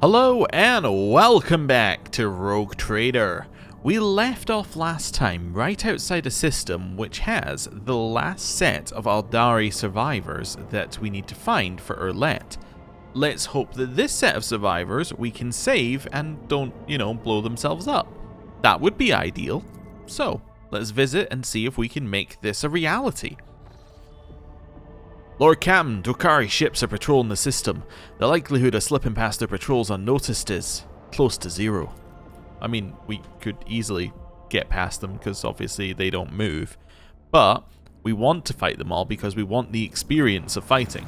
Hello and welcome back to Rogue Trader. We left off last time right outside a system which has the last set of Aldari survivors that we need to find for Urlet. Let's hope that this set of survivors we can save and don't, blow themselves up. That would be ideal. So, let's visit and see if we can make this a reality. Lord Captain, Dokari ships are patrolling the system. The likelihood of slipping past their patrols unnoticed is close to zero. I mean, we could easily get past them because obviously they don't move. But we want to fight them all because we want the experience of fighting.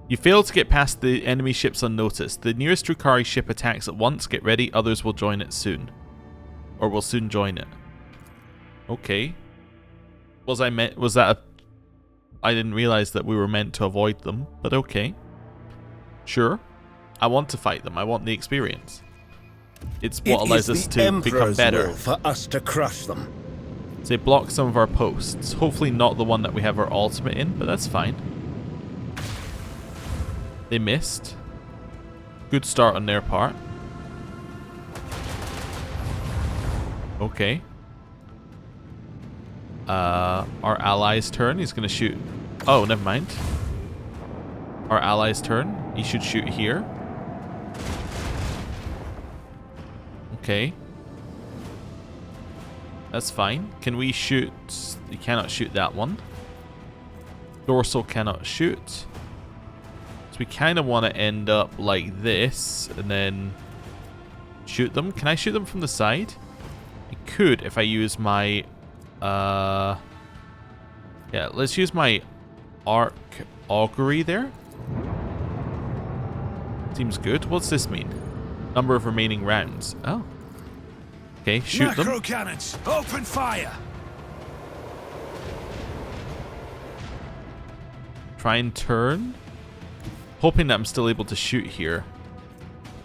You fail to get past the enemy ships unnoticed. The nearest Dokari ship attacks at once. Get ready, others will join it soon. Or will soon join it. Okay. Was that a... I didn't realize that we were meant to avoid them, but okay. Sure. I want to fight them. I want the experience. It's what allows us to become better. Will for us to crush them. So they block some of our posts. Hopefully not the one that we have our ultimate in, but that's fine. They missed. Good start on their part. Okay. Our ally's turn. He's going to shoot. Oh, never mind. Our ally's turn. He should shoot here. Okay. That's fine. Can we shoot? You cannot shoot that one. Dorsal cannot shoot. So we kind of want to end up like this and then shoot them. Can I shoot them from the side? I could if I use my... yeah, let's use my arc augury there. Seems good. What's this mean? Number of remaining rounds. Oh. Okay, shoot them. Macro cannons, open fire! Try and turn. Hoping that I'm still able to shoot here.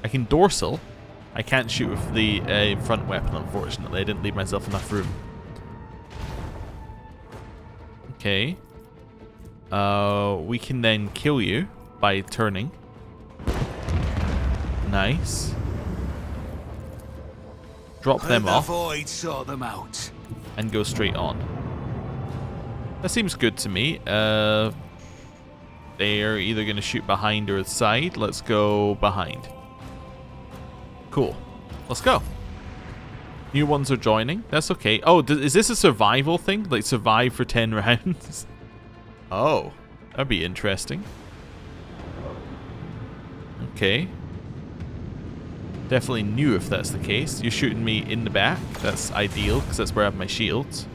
I can dorsal. I can't shoot with the front weapon, unfortunately. I didn't leave myself enough room. Okay. We can then kill you by turning. Nice. Drop them off. Void saw them out. And go straight on. That seems good to me. They're either going to shoot behind or the side. Let's go behind. Cool. Let's go. New ones are joining. That's okay. Oh, is this a survival thing? Like survive for 10 rounds? Oh, that'd be interesting. Okay. Definitely new if that's the case. You're shooting me in the back. That's ideal because that's where I have my shields.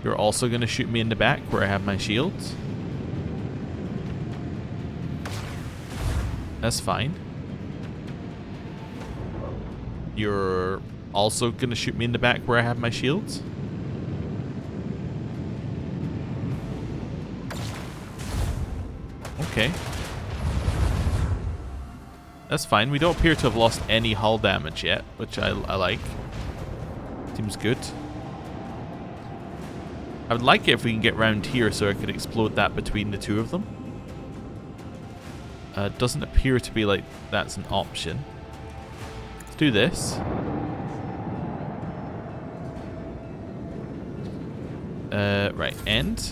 You're also going to shoot me in the back where I have my shields. That's fine. You're also going to shoot me in the back where I have my shields? Okay. That's fine. We don't appear to have lost any hull damage yet, which I like. Seems good. I would like it if we can get round here so I could explode that between the two of them. Doesn't appear to be like that's an option. Let's do this. Right, end.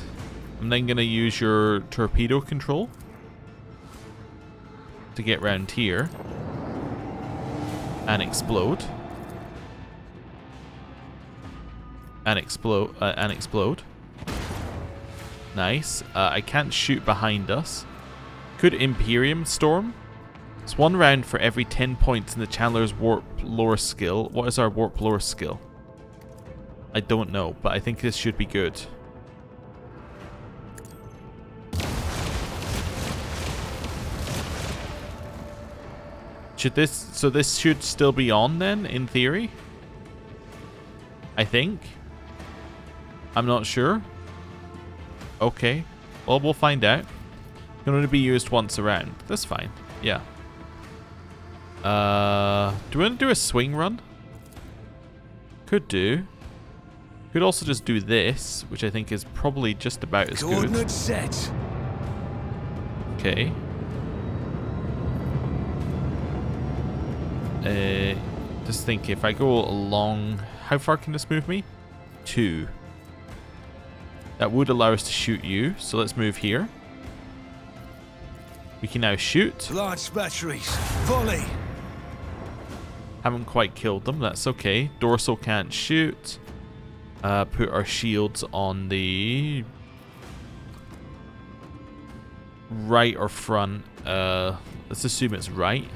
I'm then going to use your torpedo control to get round here and explode. And explode. Nice. I can't shoot behind us. Could Imperium storm? It's 1 round for every 10 points in the Chandler's warp lore skill. What is our warp lore skill? I don't know, but I think this should be good. So this should still be on then, in theory? I think. I'm not sure. Okay. Well, we'll find out. It can only be used once around. That's fine. Yeah. Do we want to do a swing run? Could do. Could also just do this, which I think is probably just about as good. Coordinates set. Okay. Just think, if I go along... How far can this move me? 2. That would allow us to shoot you, so let's move here. We can now shoot. Large batteries. Volley. Haven't quite killed them, that's okay. Dorsal can't shoot. Put our shields on the... right or front. Let's assume it's right.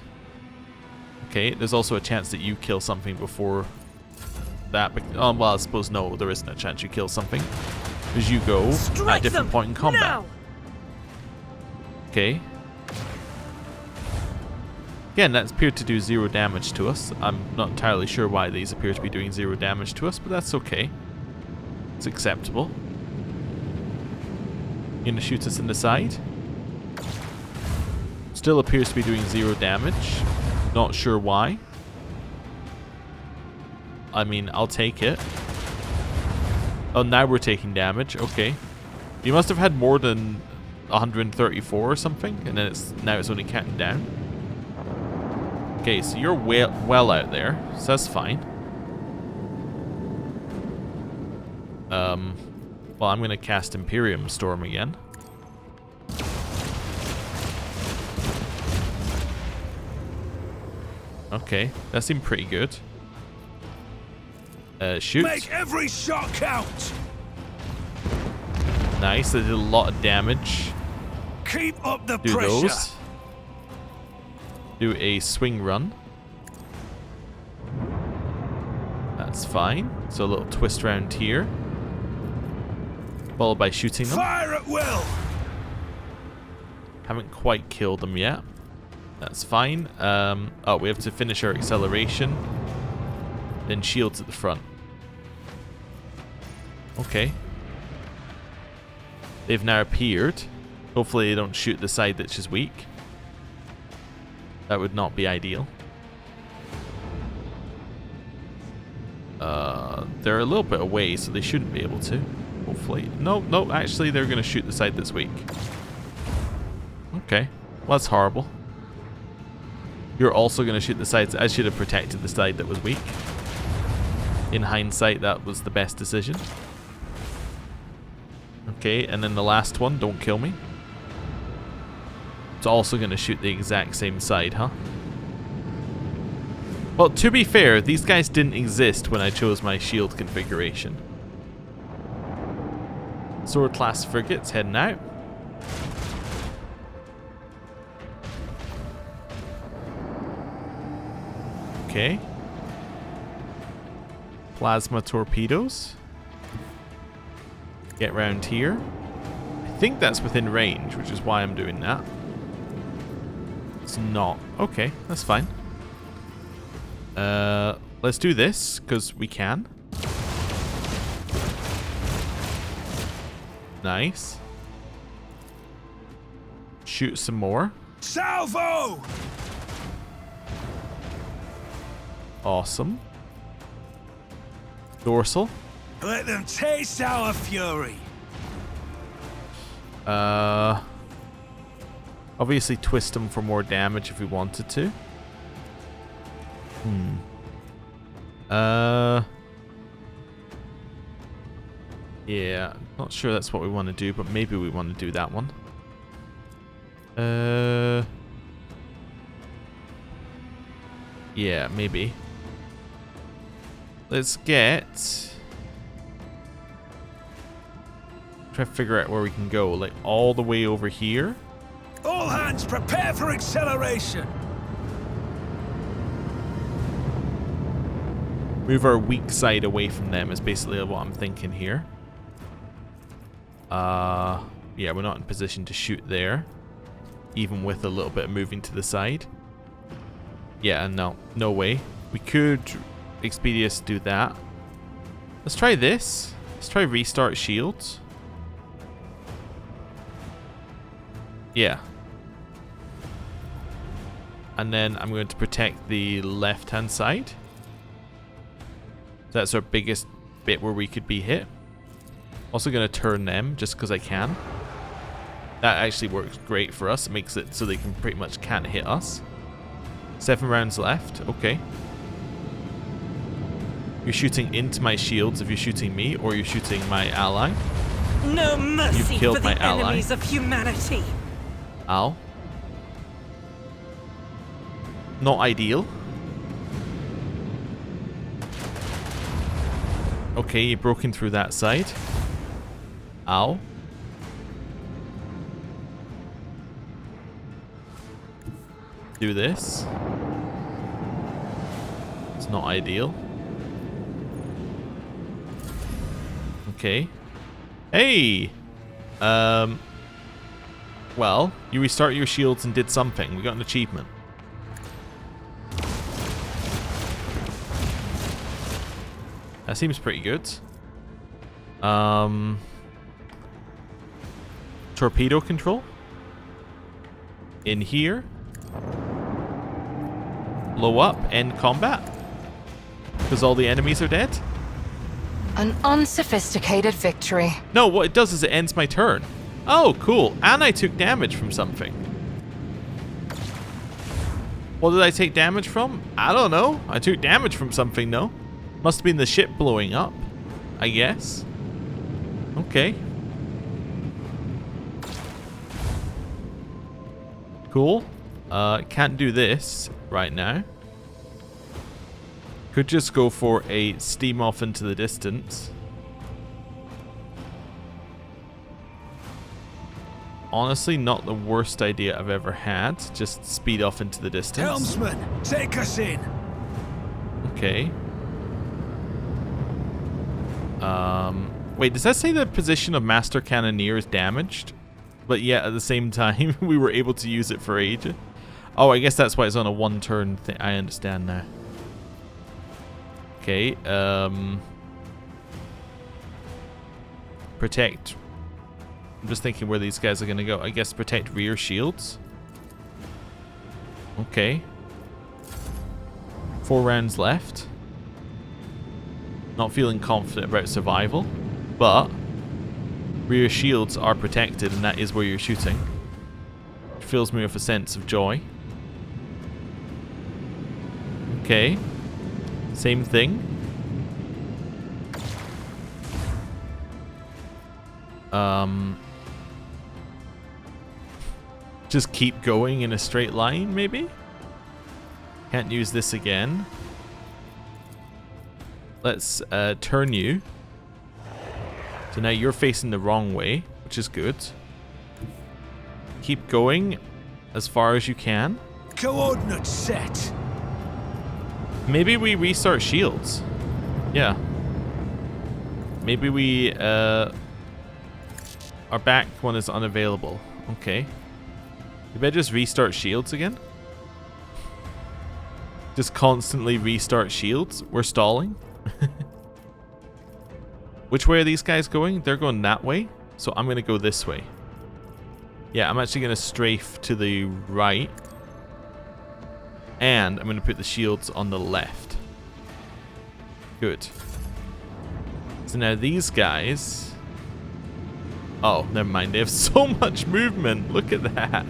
Okay, there's also a chance that you kill something before that. Oh, well, I suppose no, there isn't a chance you kill something. Because you go at a different point in combat. Now. Okay. Again, that appeared to do 0 damage to us. I'm not entirely sure why these appear to be doing 0 damage to us, but that's okay. It's acceptable. You gonna shoot us in the side? Still appears to be doing 0 damage. Not sure why. I mean, I'll take it. Oh, now we're taking damage. Okay. You must have had more than 134 or something, and then now it's only counting down. Okay, so you're well out there, so that's fine. Well, I'm gonna cast Imperium Storm again. Okay, that seemed pretty good. Shoot. Make every shot count. Nice, that did a lot of damage. Keep up the Do pressure. those. Do a swing run. That's fine. So a little twist round here. Followed by shooting them. Fire at will. Haven't quite killed them yet. That's fine. Oh, we have to finish our acceleration. Then shields at the front. Okay. They've now appeared. Hopefully they don't shoot the side that's just weak. That would not be ideal. They're a little bit away, so they shouldn't be able to. Hopefully. No, actually they're going to shoot the side that's weak. Okay. Well, that's horrible. You're also going to shoot the sides. I should have protected the side that was weak. In hindsight, that was the best decision. Okay, and then the last one, don't kill me. It's also going to shoot the exact same side, huh? Well, to be fair, these guys didn't exist when I chose my shield configuration. Sword class frigates heading out. Okay. Plasma torpedoes. Get round here. I think that's within range, which is why I'm doing that. It's not. Okay, that's fine. Let's do this, because we can. Nice. Shoot some more. Salvo! Awesome. Dorsal. Let them taste our fury. Obviously twist them for more damage if we wanted to. Yeah, not sure that's what we want to do, but maybe we want to do that one. Yeah, maybe. Let's get... try to figure out where we can go. Like, all the way over here? All hands prepare for acceleration. Move our weak side away from them is basically what I'm thinking here. Yeah, we're not in position to shoot there. Even with a little bit of moving to the side. Yeah, no way. We could Expedius do that. Let's try this. Let's try restart shields. Yeah. And then I'm going to protect the left-hand side. That's our biggest bit where we could be hit. Also going to turn them just because I can. That actually works great for us. It makes it so they can pretty much can't hit us. 7 rounds left. Okay. You're shooting into my shields if you're shooting me, or you're shooting my ally. No mercy You've killed for my the ally. enemies of humanity. Ow. Not ideal. Okay, you've broken through that side. Ow. Do this. It's not ideal. Okay. Hey! Well, you restart your shields and did something. We got an achievement. That seems pretty good. Torpedo control. In here. Blow up, end combat. Because all the enemies are dead. An unsophisticated victory. No, what it does is it ends my turn. Oh, cool. And I took damage from something. What did I take damage from? I don't know. I took damage from something, though. Must have been the ship blowing up, I guess. Okay. Cool. Can't do this right now. Could just go for a steam off into the distance. Honestly, not the worst idea I've ever had. Just speed off into the distance. Helmsman, take us in. Okay. Wait, does that say the position of Master Cannoneer is damaged? But yet, at the same time, we were able to use it for ages. Oh, I guess that's why it's on a one-turn thing. I understand now. Okay, protect. I'm just thinking where these guys are going to go. I guess protect rear shields. Okay. 4 rounds left. Not feeling confident about survival, but rear shields are protected, and that is where you're shooting. It fills me with a sense of joy. Okay. Same thing. Just keep going in a straight line, maybe? Can't use this again. Let's turn you. So now you're facing the wrong way, which is good. Keep going as far as you can. Coordinates set. Maybe we restart shields. Yeah. Maybe we, our back one is unavailable. Okay. Maybe I just restart shields again? Just constantly restart shields? We're stalling? Which way are these guys going? They're going that way. So I'm going to go this way. Yeah, I'm actually going to strafe to the right. And I'm going to put the shields on the left. Good. So now these guys... Oh, never mind. They have so much movement. Look at that.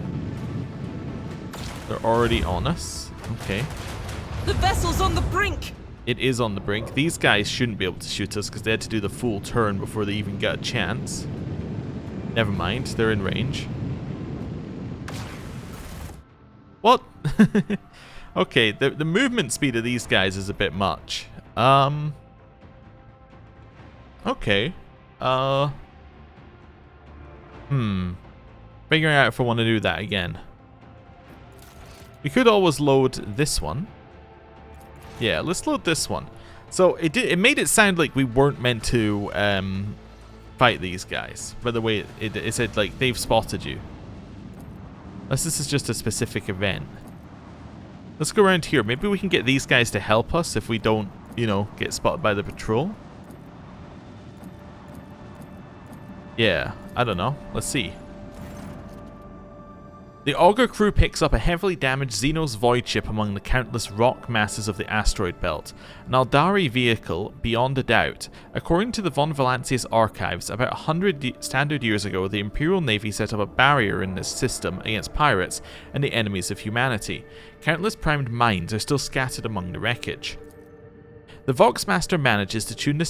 They're already on us. Okay. The vessel's on the brink. It is on the brink. These guys shouldn't be able to shoot us because they had to do the full turn before they even got a chance. Never mind. They're in range. What? Okay, the movement speed of these guys is a bit much. Okay. Figuring out if I want to do that again. We could always load this one. Yeah, let's load this one. So it made it sound like we weren't meant to fight these guys. By the way, it said like they've spotted you. Unless this is just a specific event. Let's go around here. Maybe we can get these guys to help us if we don't, you know, get spotted by the patrol. Yeah, I don't know. Let's see. The Augur crew picks up a heavily damaged Xenos voidship among the countless rock masses of the asteroid belt, an Aldari vehicle beyond a doubt. According to the Von Valancius archives, about 100 standard years ago, the Imperial Navy set up a barrier in this system against pirates and the enemies of humanity. Countless primed mines are still scattered among the wreckage. The Voxmaster manages to tune the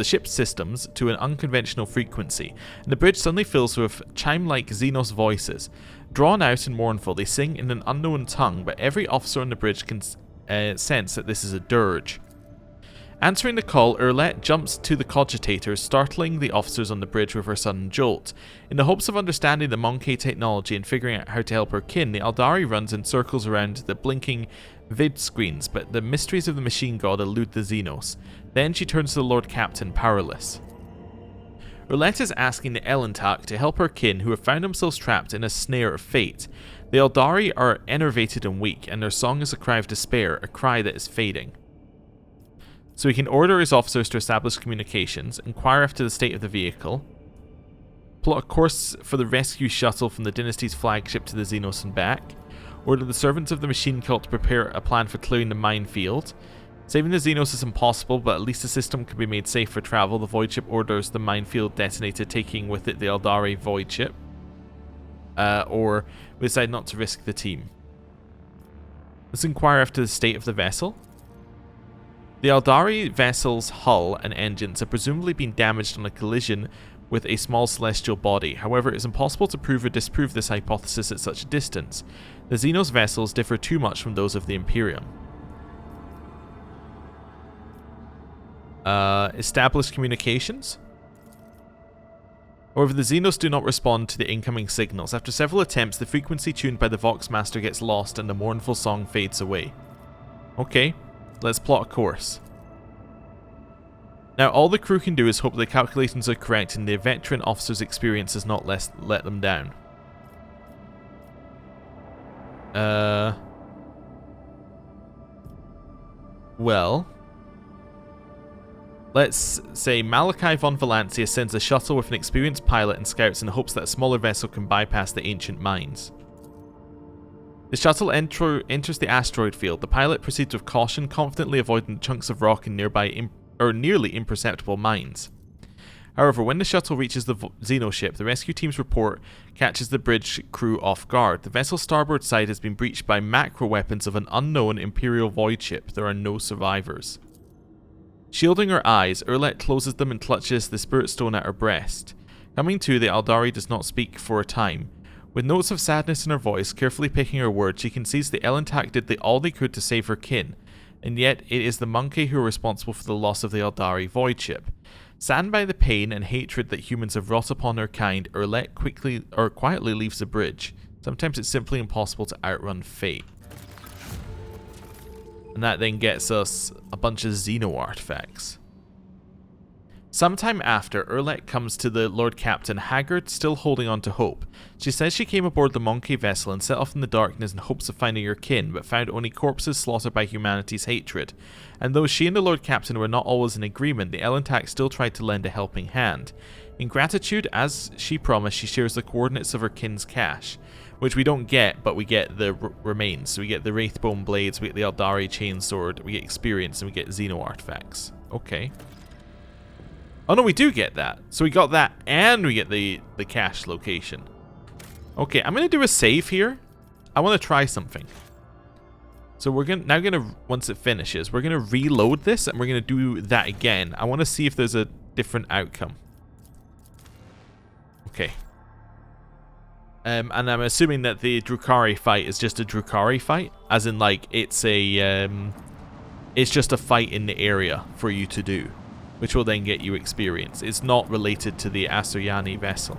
ship's systems to an unconventional frequency, and the bridge suddenly fills with chime-like Xenos voices. Drawn out and mournful, they sing in an unknown tongue, but every officer on the bridge can sense that this is a dirge. Answering the call, Urlet jumps to the cogitators, startling the officers on the bridge with her sudden jolt. In the hopes of understanding the Monkey technology and figuring out how to help her kin, the Aldari runs in circles around the blinking vid screens, but the mysteries of the machine god elude the Xenos. Then she turns to the Lord Captain, powerless. Urlet is asking the Elentak to help her kin, who have found themselves trapped in a snare of fate. The Aldari are enervated and weak, and their song is a cry of despair, a cry that is fading. So he can order his officers to establish communications, inquire after the state of the vehicle, plot a course for the rescue shuttle from the Dynasty's flagship to the Xenos and back, order the servants of the machine cult to prepare a plan for clearing the minefield. Saving the Xenos is impossible, but at least the system can be made safe for travel. The voidship orders the minefield detonated, taking with it the Aldari voidship. Or we decide not to risk the team. Let's inquire after the state of the vessel. The Aldari vessel's hull and engines have presumably been damaged on a collision with a small celestial body. However, it is impossible to prove or disprove this hypothesis at such a distance. The Xenos vessels differ too much from those of the Imperium. Establish communications. However, the Xenos do not respond to the incoming signals. After several attempts, the frequency tuned by the Voxmaster gets lost and the mournful song fades away. Okay. Let's plot a course. Now, all the crew can do is hope the calculations are correct and the veteran officer's experience does not let them down. Well, let's say Malachi von Valancia sends a shuttle with an experienced pilot and scouts in hopes that a smaller vessel can bypass the ancient mines. The shuttle enters the asteroid field. The pilot proceeds with caution, confidently avoiding chunks of rock and nearby nearly imperceptible mines. However, when the shuttle reaches the Xenoship, the rescue team's report catches the bridge crew off guard. The vessel's starboard side has been breached by macro weapons of an unknown Imperial voidship. There are no survivors. Shielding her eyes, Urlet closes them and clutches the spirit stone at her breast. Coming to, the Aldari does not speak for a time. With notes of sadness in her voice, carefully picking her words, she concedes the Elentak did all they could to save her kin, and yet it is the monkey who are responsible for the loss of the Aldari voidship. Saddened by the pain and hatred that humans have wrought upon her kind, Urlet quietly leaves the bridge. Sometimes it's simply impossible to outrun fate. And that then gets us a bunch of Xeno artifacts. Sometime after, Urlet comes to the Lord Captain, haggard, still holding on to hope. She says she came aboard the monkey vessel and set off in the darkness in hopes of finding her kin, but found only corpses slaughtered by humanity's hatred. And though she and the Lord Captain were not always in agreement, the Elentak still tried to lend a helping hand. In gratitude, as she promised, she shares the coordinates of her kin's cache, which we don't get, but we get the remains. So we get the Wraithbone blades, we get the Aldari chainsword, we get experience, and we get Xeno artifacts. Okay. Oh no, we do get that. So we got that, and we get the cache location. Okay, I'm gonna do a save here. I want to try something. So we're gonna once it finishes, we're gonna reload this, and we're gonna do that again. I want to see if there's a different outcome. Okay. And I'm assuming that the Drukhari fight is just a Drukhari fight, as in like it's just a fight in the area for you to do, which will then get you experience. It's not related to the Asuryani vessel.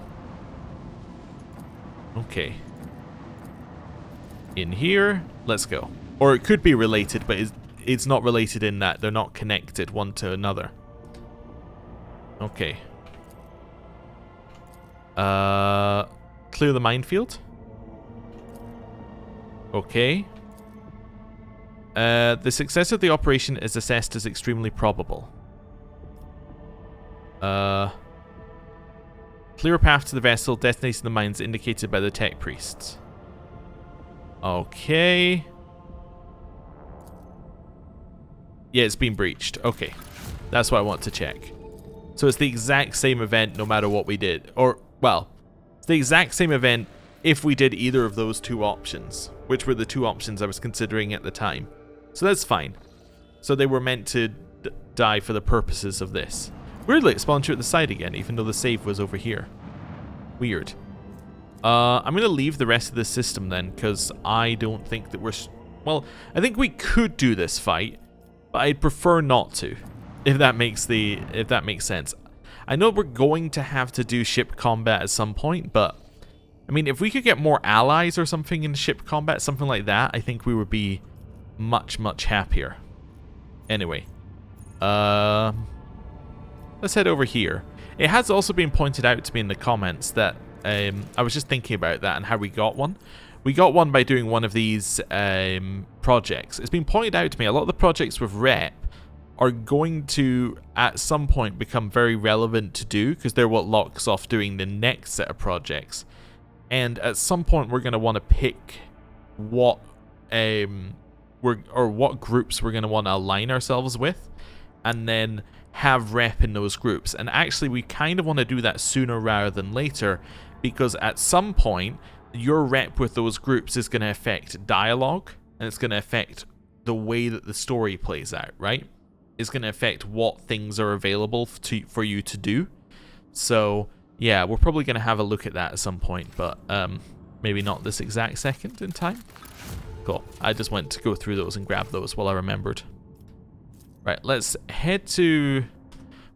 Okay. In here, let's go. Or it could be related, but it's not related in that they're not connected one to another. Okay. Clear the minefield. Okay. The success of the operation is assessed as extremely probable. Clear a path to the vessel, detonating the mines indicated by the tech priests. Okay. Yeah, it's been breached. Okay. That's what I want to check. So it's the exact same event no matter what we did. Or, well, it's the exact same event if we did either of those two options, which were the two options I was considering at the time. So that's fine. So they were meant to die for the purposes of this. Weirdly, it spawned you at the side again, even though the save was over here. Weird. I'm going to leave the rest of the system then, because I don't think that we're... Well, I think we could do this fight, but I'd prefer not to, if that makes sense. I know we're going to have to do ship combat at some point, but I mean, if we could get more allies or something in ship combat, something like that, I think we would be much, much happier. Anyway, let's head over here. It has also been pointed out to me in the comments that I was just thinking about that and how we got one. We got one by doing one of these projects. It's been pointed out to me a lot of the projects with rep are going to, at some point, become very relevant to do because they're what locks off doing the next set of projects. And at some point, we're going to want to pick what what groups we're going to want to align ourselves with, and then have rep in those groups. And actually, we kind of want to do that sooner rather than later, because at some point, your rep with those groups is going to affect dialogue, and it's going to affect the way that the story plays out, right? It's going to affect what things are available for you to do. So yeah, we're probably going to have a look at that at some point, but maybe not this exact second in time. Cool. I just went to go through those and grab those while I remembered. Right, let's head to...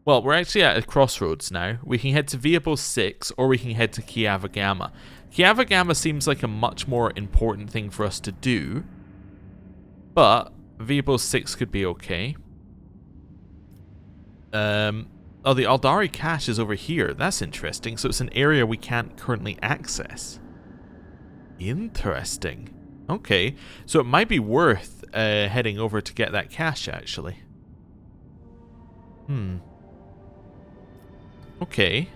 Well, we're actually at a crossroads now. We can head to Viabo 6, or we can head to Kiava Gamma. Kiava Gamma seems like a much more important thing for us to do, but Viabo 6 could be okay. Oh, the Aldari cache is over here. That's interesting. So it's an area we can't currently access. Interesting. Okay. So it might be worth heading over to get that cache, actually. Okay.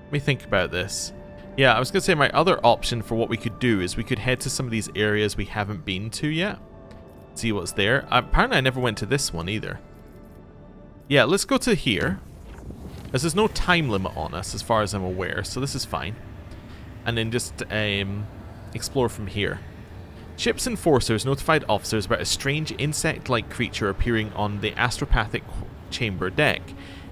Let me think about this. Yeah, I was going to say my other option for what we could do is we could head to some of these areas we haven't been to yet. See what's there. Apparently I never went to this one either. Yeah, let's go to here. As there's no time limit on us as far as I'm aware, so this is fine. And then just explore from here. Ship's enforcers notified officers about a strange insect-like creature appearing on the astropathic chamber deck.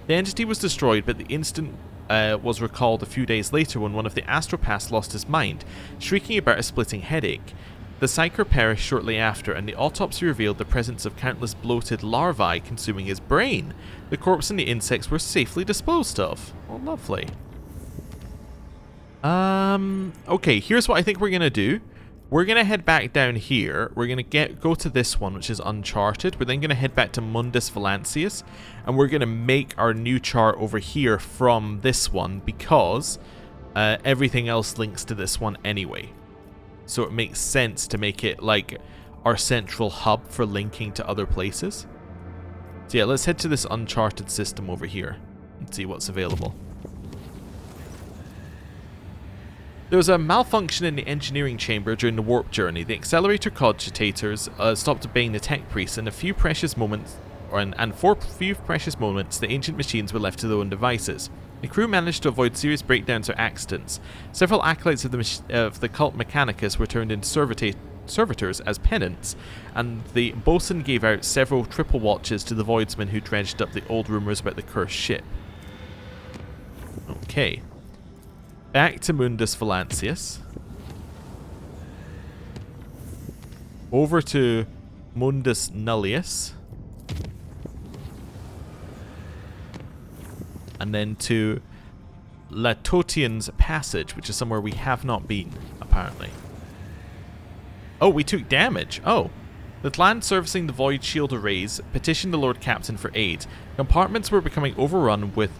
The entity was destroyed, but the incident was recalled a few days later when one of the astropaths lost his mind, shrieking about a splitting headache. The psyker perished shortly after, and the autopsy revealed the presence of countless bloated larvae consuming his brain. The corpse and the insects were safely disposed of. Oh, lovely. Okay, here's what I think we're going to do. We're going to head back down here. We're going to go to this one, which is uncharted. We're then going to head back to Mundus Valancius, and we're going to make our new chart over here from this one, because everything else links to this one anyway. So it makes sense to make it like our central hub for linking to other places. So yeah, let's head to this uncharted system over here and see what's available. There was a malfunction in the engineering chamber during the warp journey. The accelerator cogitators stopped obeying the tech priests, and for few precious moments, the ancient machines were left to their own devices. The crew managed to avoid serious breakdowns or accidents. Several acolytes of the cult Mechanicus were turned into servitors as penance, and the bosun gave out several triple watches to the voidsmen who dredged up the old rumours about the cursed ship. Okay. Back to Mundus Valancius. Over to Mundus Nullius. And then to Latotian's Passage, which is somewhere we have not been, apparently. Oh, we took damage. Oh. The clan servicing the Void Shield arrays petitioned the Lord Captain for aid. Compartments were becoming overrun with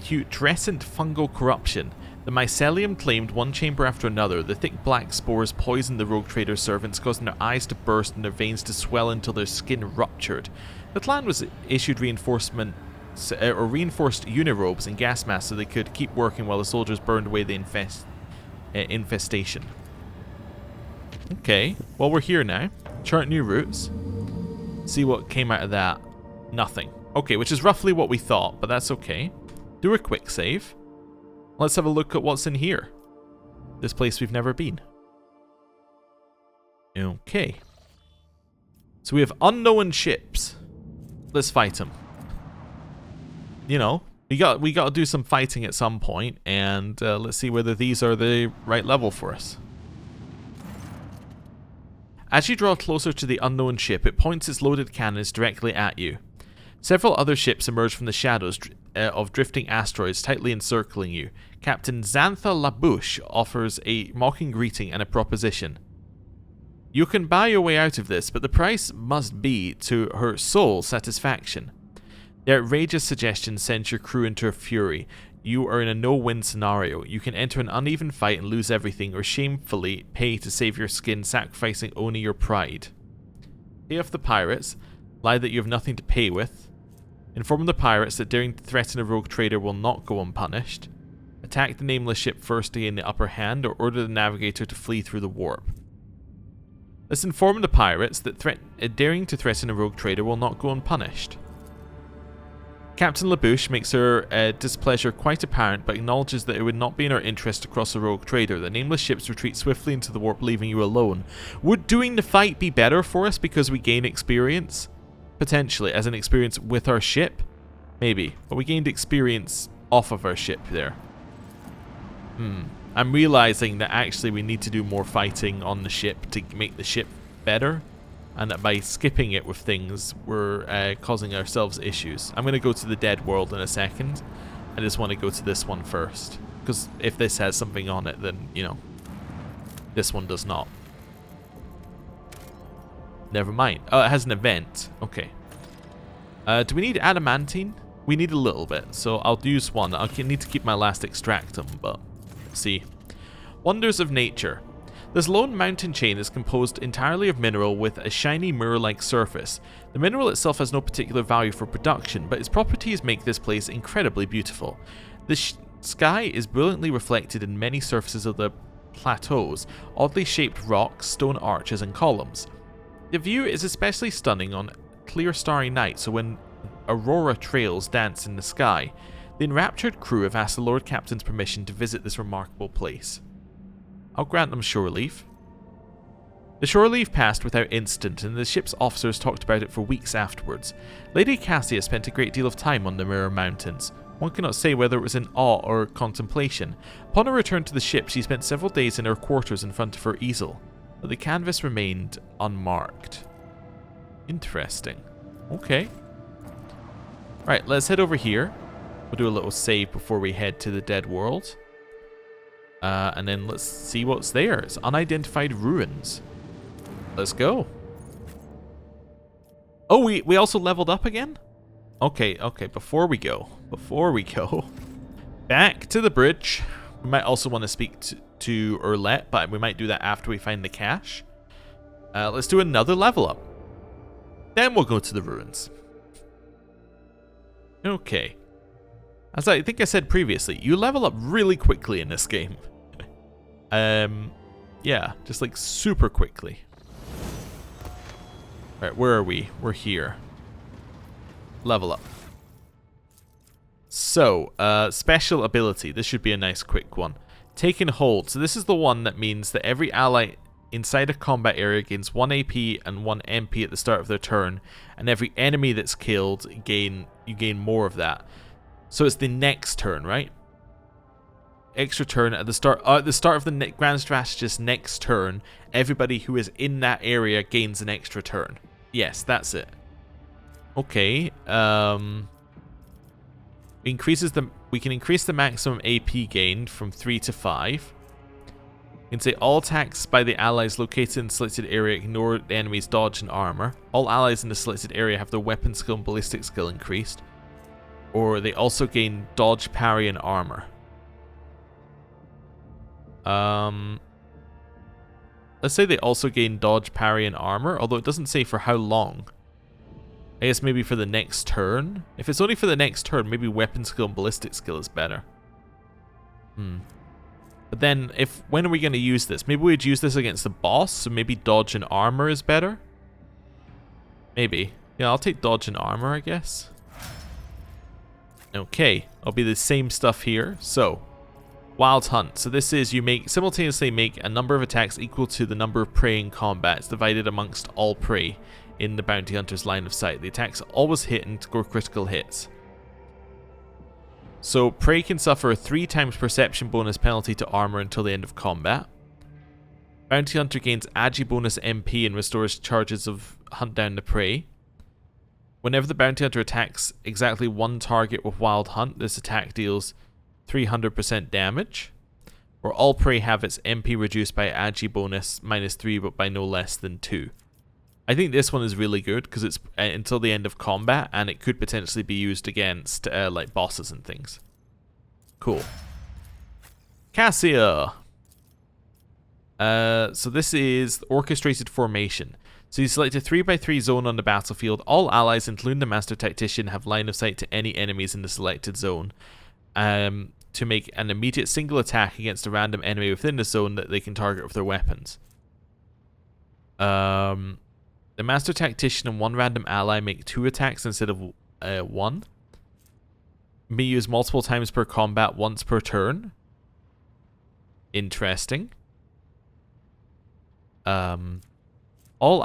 putrescent fungal corruption. The mycelium claimed one chamber after another. The thick black spores poisoned the rogue trader servants, causing their eyes to burst and their veins to swell until their skin ruptured. The clan was issued reinforcement or reinforced unirobes and gas masks so they could keep working while the soldiers burned away the infestation. Okay, well we're here now. Chart new routes. See what came out of that. Nothing. Okay, which is roughly what we thought, but that's okay. Do a quick save. Let's have a look at what's in here. This place we've never been. Okay. So we have unknown ships. Let's fight them. You know, we got to do some fighting at some point, and let's see whether these are the right level for us. As you draw closer to the unknown ship, it points its loaded cannons directly at you. Several other ships emerge from the shadows of drifting asteroids tightly encircling you. Captain Xantha Labouche offers a mocking greeting and a proposition. You can buy your way out of this, but the price must be to her sole satisfaction. The outrageous suggestion sends your crew into a fury. You are in a no-win scenario. You can enter an uneven fight and lose everything, or shamefully pay to save your skin, sacrificing only your pride. Pay off the pirates, lie that you have nothing to pay with. Inform the pirates that daring to threaten a rogue trader will not go unpunished. Attack the nameless ship first to gain the upper hand, or order the navigator to flee through the warp. Let's inform the pirates that daring to threaten a rogue trader will not go unpunished. Captain Labouche makes her displeasure quite apparent, but acknowledges that it would not be in our interest to cross a rogue trader. The nameless ships retreat swiftly into the warp, leaving you alone. Would doing the fight be better for us because we gain experience? Potentially, as an experience with our ship? Maybe, but we gained experience off of our ship there. I'm realizing that actually we need to do more fighting on the ship to make the ship better, and that by skipping it with things, we're causing ourselves issues. I'm going to go to the dead world in a second. I just want to go to this one first, because if this has something on it, then, you know, this one does not. Never mind. Oh, it has an event. Okay. Do we need adamantine? We need a little bit, so I'll use one. I'll need to keep my last extractum, but let's see. Wonders of nature. This lone mountain chain is composed entirely of mineral with a shiny mirror-like surface. The mineral itself has no particular value for production, but its properties make this place incredibly beautiful. The sky is brilliantly reflected in many surfaces of the plateaus, oddly shaped rocks, stone arches, and columns. The view is especially stunning on clear starry nights, so when aurora trails dance in the sky. The enraptured crew have asked the Lord Captain's permission to visit this remarkable place. I'll grant them shore leave. The shore leave passed without incident, and the ship's officers talked about it for weeks afterwards. Lady Cassia spent a great deal of time on the Mirror Mountains. One cannot say whether it was in awe or contemplation. Upon her return to the ship, she spent several days in her quarters in front of her easel, but the canvas remained unmarked. Interesting. Okay. Right, let's head over here. We'll do a little save before we head to the dead world. And then let's see what's there. It's unidentified ruins. Let's go. Oh, we also leveled up again? Okay, before we go, back to the bridge. We might also want to speak to Urlet, but we might do that after we find the cache. Let's do another level up. Then we'll go to the ruins. Okay. As I think I said previously, you level up really quickly in this game. Yeah, just like super quickly. Alright, where are we? We're here. Level up. So, special ability. This should be a nice quick one. Taken hold. So this is the one that means that every ally inside a combat area gains 1 AP and 1 MP at the start of their turn, and every enemy that's killed, you gain more of that. So it's the next turn, right? Extra turn at the start of the Grand Strategist's next turn. Everybody who is in that area gains an extra turn. Yes, that's it. Okay. We can increase the maximum AP gained from 3 to 5. You can say all attacks by the allies located in the selected area ignore the enemy's dodge and armor. All allies in the selected area have their weapon skill and ballistic skill increased. Or they also gain dodge, parry, and armor. Let's say they also gain dodge, parry, and armor, although it doesn't say for how long. I guess maybe for the next turn. If it's only for the next turn, maybe weapon skill and ballistic skill is better. But then, when are we going to use this? Maybe we'd use this against the boss, so maybe dodge and armor is better? Maybe. Yeah, I'll take dodge and armor, I guess. Okay, I'll be the same stuff here. So, Wild Hunt. So this is you simultaneously make a number of attacks equal to the number of prey in combat. It's divided amongst all prey in the bounty hunter's line of sight. The attacks always hit and score critical hits. So prey can suffer a 3 times perception bonus penalty to armor until the end of combat. Bounty hunter gains agi bonus MP and restores charges of hunt down the prey. Whenever the bounty hunter attacks exactly one target with Wild Hunt, this attack deals 300% damage. Or all prey have its MP reduced by agi bonus -3 but by no less than 2. I think this one is really good because it's until the end of combat and it could potentially be used against like bosses and things. Cool. Cassia. So this is orchestrated formation. So you select a 3x3 zone on the battlefield. All allies, including the Master Tactician, have line of sight to any enemies in the selected zone. To make an immediate single attack against a random enemy within the zone that they can target with their weapons. The Master Tactician and one random ally make 2 attacks instead of 1. May use multiple times per combat, once per turn. Interesting. All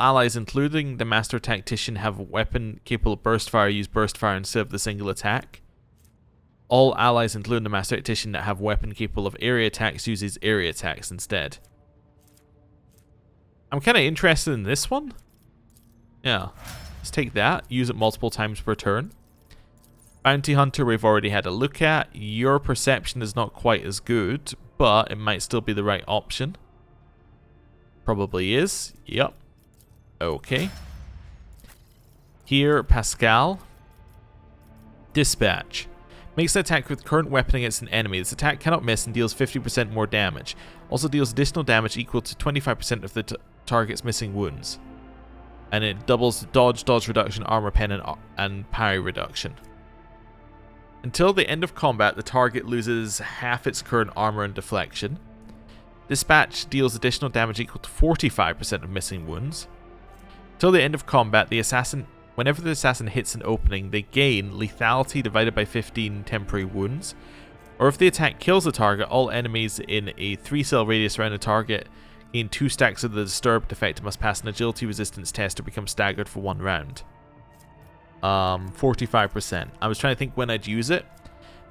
allies, including the Master Tactician, have a weapon capable of burst fire, use burst fire instead of the single attack. All allies, including the Master Tactician, that have a weapon capable of area attacks, uses area attacks instead. I'm kind of interested in this one. Yeah, let's take that. Use it multiple times per turn. Bounty Hunter we've already had a look at. Your perception is not quite as good, but it might still be the right option. Probably is. Yep. Okay. Here, Pascal. Dispatch. Makes an attack with current weapon against an enemy. This attack cannot miss and deals 50% more damage. Also deals additional damage equal to 25% of the target's missing wounds. And it doubles dodge reduction, armor pen, and parry reduction. Until the end of combat, the target loses half its current armor and deflection. Dispatch deals additional damage equal to 45% of missing wounds. Until the end of combat, whenever the assassin hits an opening, they gain lethality divided by 15 temporary wounds. Or if the attack kills the target, all enemies in a 3-cell radius around the target gain 2 stacks of the disturbed effect and must pass an agility resistance test or become staggered for 1 round. 45%. I was trying to think when I'd use it.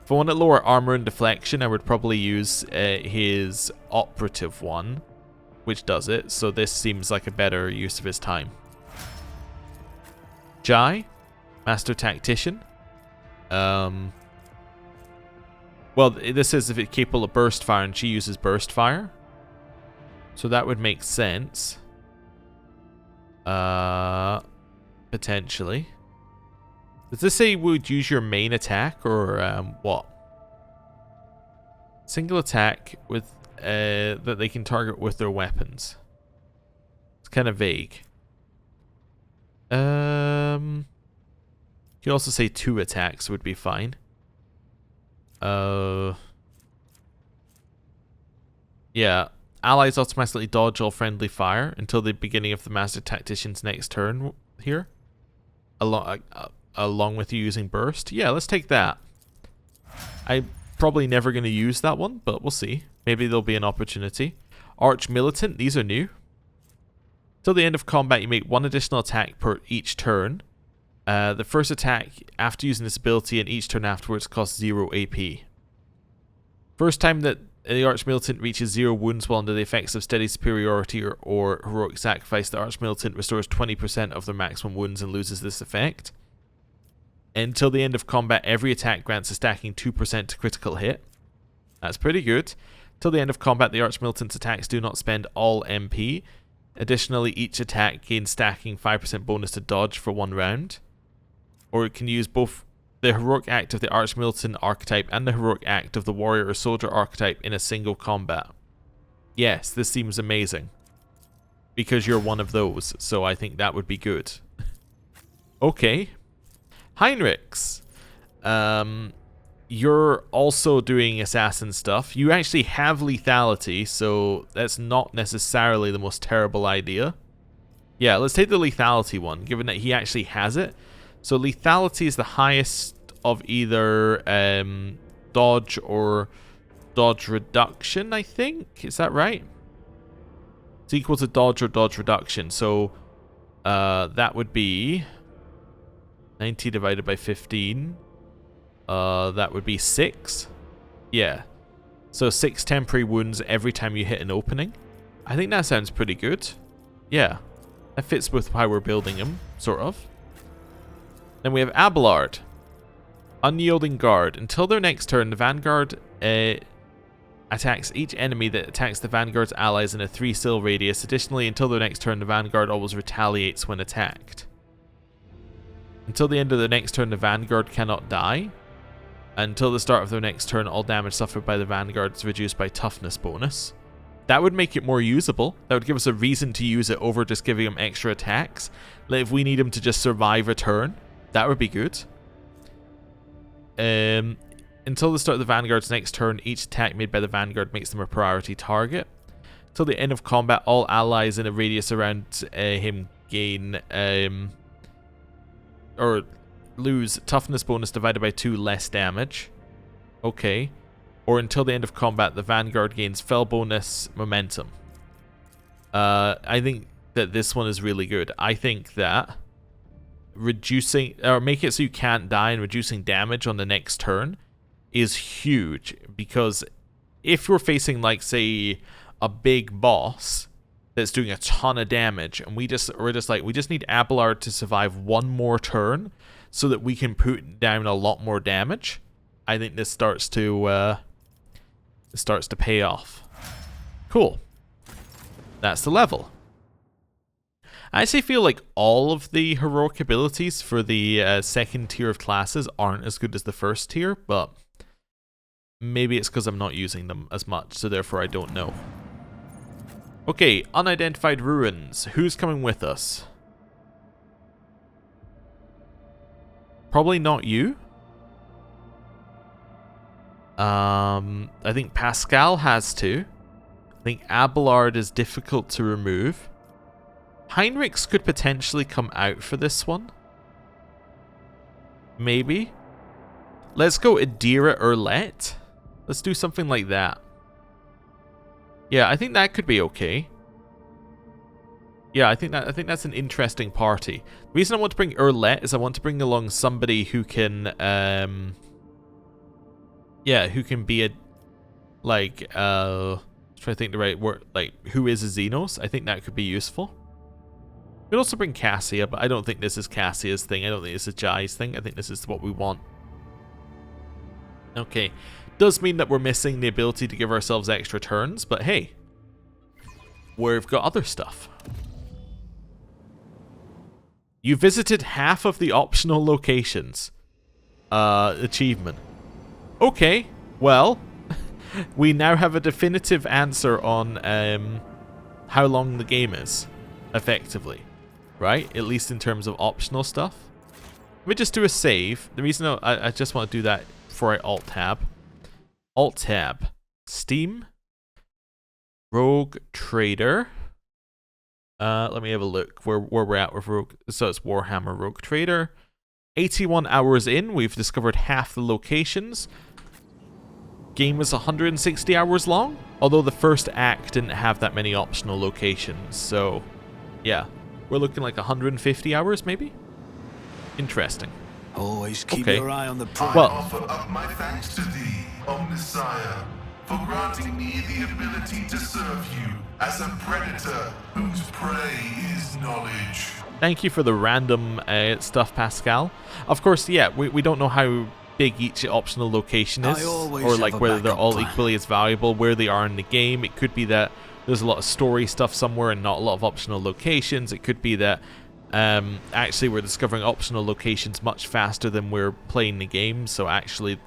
If I want to lower armor and deflection, I would probably use his operative one, which does it. So this seems like a better use of his time. Jai, Master Tactician. Well, this is if it's capable of burst fire, and she uses burst fire. So that would make sense. Potentially. Does this say would use your main attack or what? Single attack with that they can target with their weapons. It's kind of vague. You could also say 2 attacks would be fine. Yeah. Allies automatically dodge all friendly fire until the beginning of the Master Tactician's next turn here. Along with you using burst. Yeah, let's take that. I'm probably never going to use that one, but we'll see. Maybe there'll be an opportunity. Arch Militant, these are new. Till the end of combat, you make 1 additional attack per each turn. The first attack after using this ability and each turn afterwards costs 0 AP. First time that the Arch Militant reaches 0 wounds while under the effects of Steady Superiority or Heroic Sacrifice, the Arch Militant restores 20% of their maximum wounds and loses this effect. Until the end of combat, every attack grants a stacking 2% to critical hit. That's pretty good. Till the end of combat, the Arch Militant's attacks do not spend all MP. Additionally, each attack gains stacking 5% bonus to dodge for 1 round. Or it can use both the Heroic Act of the Arch Militant archetype and the Heroic Act of the Warrior or Soldier archetype in a single combat. Yes, this seems amazing. Because you're one of those, so I think that would be good. Okay, Heinrichs. You're also doing assassin stuff. You actually have lethality, so that's not necessarily the most terrible idea. Yeah, let's take the lethality one, given that he actually has it. So lethality is the highest of either dodge or dodge reduction, I think. Is that right? It's equal to dodge or dodge reduction. So that would be 90 divided by 15. That would be 6. Yeah. So 6 temporary wounds every time you hit an opening. I think that sounds pretty good. Yeah. That fits with how we're building him, sort of. Then we have Abelard. Unyielding Guard. Until their next turn, the Vanguard attacks each enemy that attacks the Vanguard's allies in a 3-cell radius. Additionally, until their next turn, the Vanguard always retaliates when attacked. Until the end of the next turn, the Vanguard cannot die. Until the start of their next turn, all damage suffered by the Vanguard is reduced by toughness bonus. That would make it more usable. That would give us a reason to use it over just giving him extra attacks. Like if we need him to just survive a turn, that would be good. Until the start of the Vanguard's next turn, each attack made by the Vanguard makes them a priority target. Till the end of combat, all allies in a radius around him gain or lose toughness bonus divided by 2 less damage. Okay. Or until the end of combat, the Vanguard gains fell bonus momentum. I think that this one is really good. I think that reducing, or make it so you can't die and reducing damage on the next turn is huge. Because if you're facing, like, say, a big boss that's doing a ton of damage, and we're just like, we just need Abelard to survive one more turn so that we can put down a lot more damage, I think this starts to pay off. Cool. That's the level. I actually feel like all of the heroic abilities for the second tier of classes aren't as good as the first tier, but maybe it's because I'm not using them as much, so therefore I don't know. Okay, unidentified ruins. Who's coming with us? Probably not you. I think Pascal has to. I think Abelard is difficult to remove. Heinrichs could potentially come out for this one. Maybe. Let's go Adira Erlet. Let's do something like that. Yeah, I think that could be okay. Yeah, I think that's an interesting party. The reason I want to bring Erlet is I want to bring along somebody who can who can be a, like, trying to think the right word, like, who is a Xenos. I think that could be useful. We'd also bring Cassia, but I don't think this is Cassia's thing. I don't think this is Jai's thing. I think this is what we want. Okay. Does mean that we're missing the ability to give ourselves extra turns, but hey, we've got other stuff. You visited half of the optional locations. Achievement. Okay, well, we now have a definitive answer on how long the game is, effectively. Right? At least in terms of optional stuff. Let me just do a save. The reason I just want to do that before I alt-tab. Alt-tab. Steam. Rogue Trader. Let me have a look where we're at with Rogue. So it's Warhammer Rogue Trader. 81 hours in, we've discovered half the locations. Game was 160 hours long, although the first act didn't have that many optional locations. So, yeah. We're looking like 150 hours, maybe? Interesting. Always keep your eye on the prize. Well, I offer up my thanks to thee, O Messiah, for granting me the ability to serve you as a predator whose prey is knowledge. Thank you for the random stuff, Pascal. Of course, yeah, we don't know how big each optional location is, or like whether they're all equally as valuable, where they are in the game. It could be that there's a lot of story stuff somewhere and not a lot of optional locations. It could be that actually we're discovering optional locations much faster than we're playing the game, so actually